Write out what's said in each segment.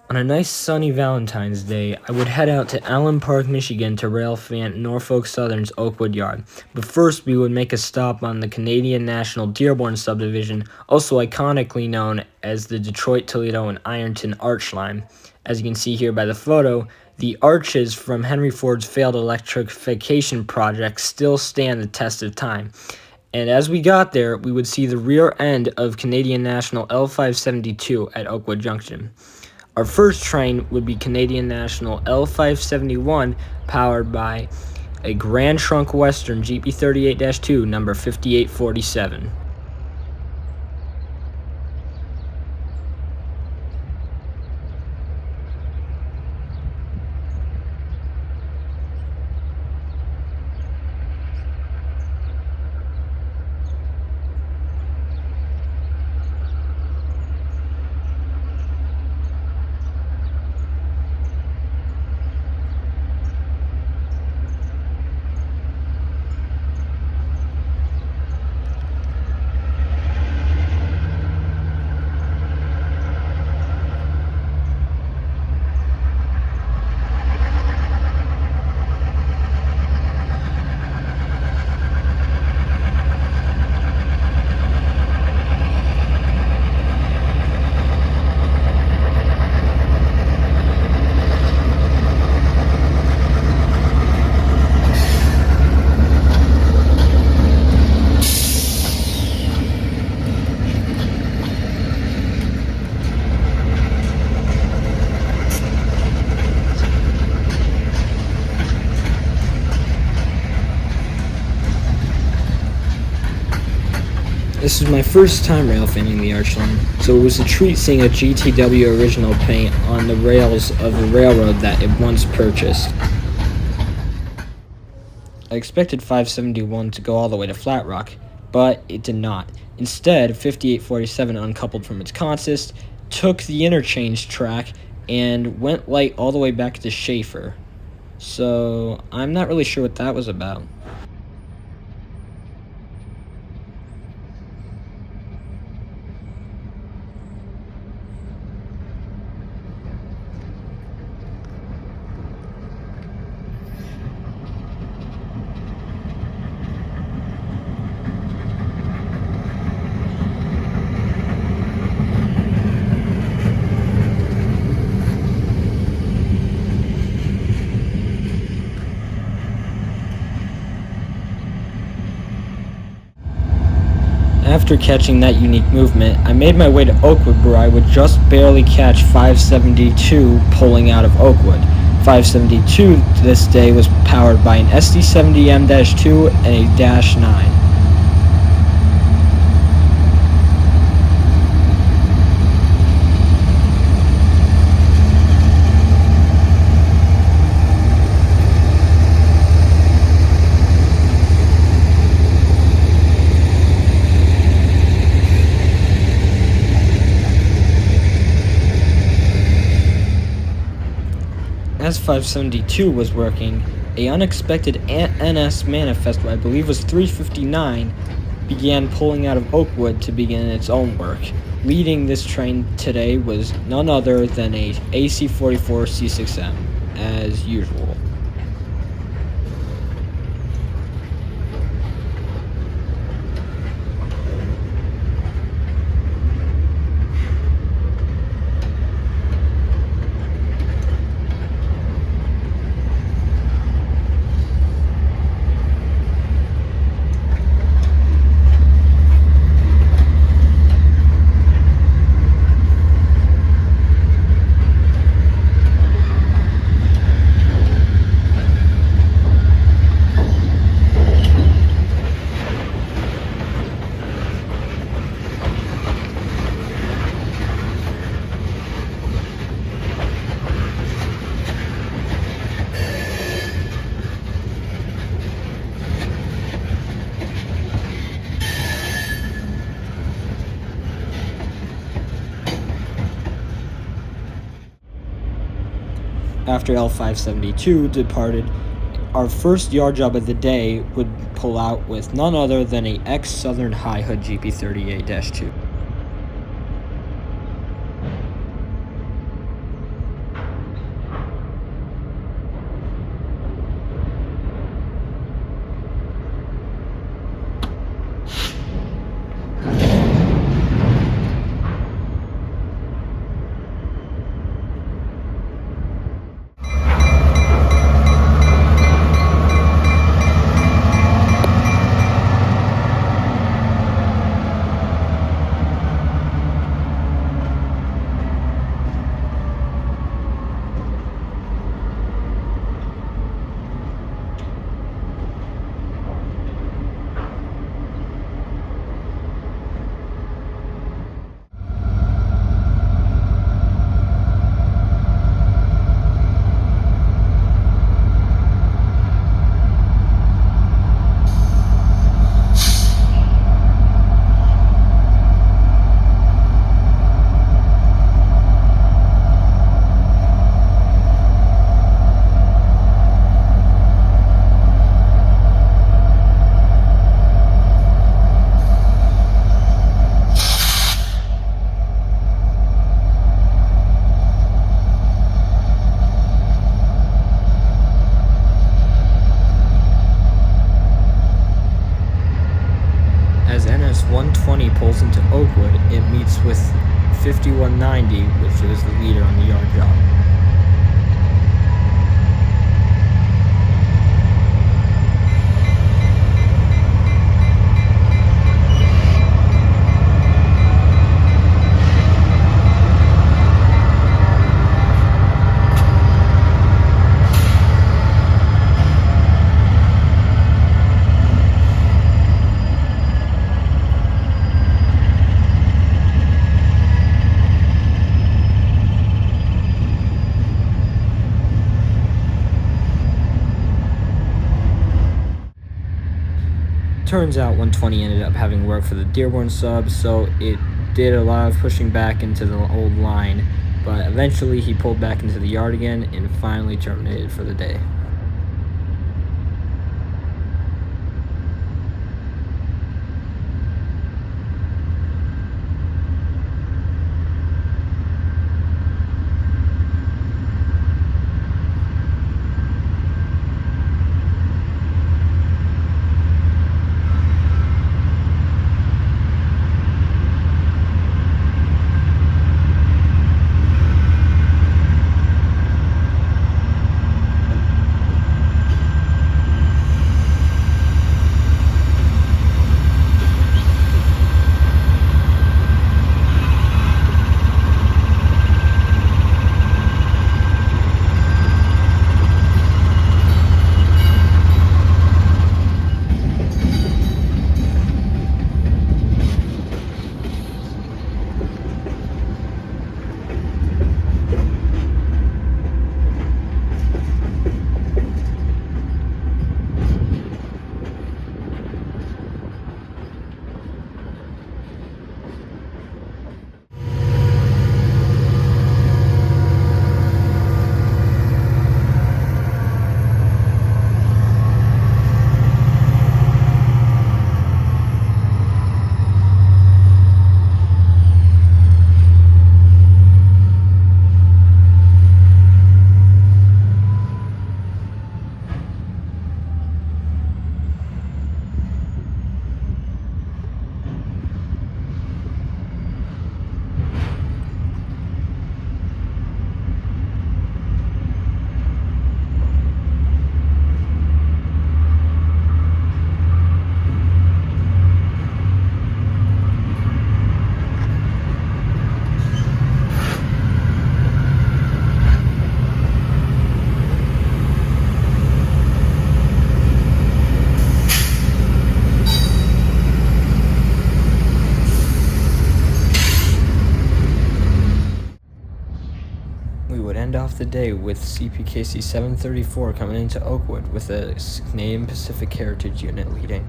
On a nice sunny Valentine's Day, I would head out to Allen Park, Michigan to Railfan Norfolk Southern's Oakwood Yard. But first, we would make a stop on the Canadian National Dearborn subdivision, also iconically known as the Detroit, Toledo, and Ironton Arch Line. As you can see here by the photo, the arches from Henry Ford's failed electrification project still stand the test of time. And as we got there, we would see the rear end of Canadian National L572 at Oakwood Junction. Our first train would be Canadian National L571, powered by a Grand Trunk Western GP38-2, number 5847. This was my first time railfanning the arch line, so it was a treat seeing a GTW original paint on the rails of a railroad that it once purchased. I expected 571 to go all the way to Flat Rock, but it did not. Instead, 5847 uncoupled from its consist, took the interchange track, and went light all the way back to Schaefer. So, I'm not really sure what that was about. After catching that unique movement, I made my way to Oakwood where I would just barely catch 572 pulling out of Oakwood. 572 this day was powered by an SD70M-2 and a Dash 9. As 572 was working, a unexpected NS manifest, I believe was 359, began pulling out of Oakwood to begin its own work. Leading this train today was none other than a AC-44 C6M, as usual. After L572 departed, our first yard job of the day would pull out with none other than a ex-Southern High Hood GP38-2. 5190, which was the leader on the yard job. Turns out 120 ended up having work for the Dearborn sub, so it did a lot of pushing back into the old line, but eventually he pulled back into the yard again and finally terminated for the day. We would end off the day with CPKC 734 coming into Oakwood with a Canadian Pacific Heritage unit leading.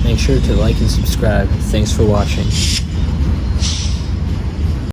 Make sure to like and subscribe. Thanks for watching.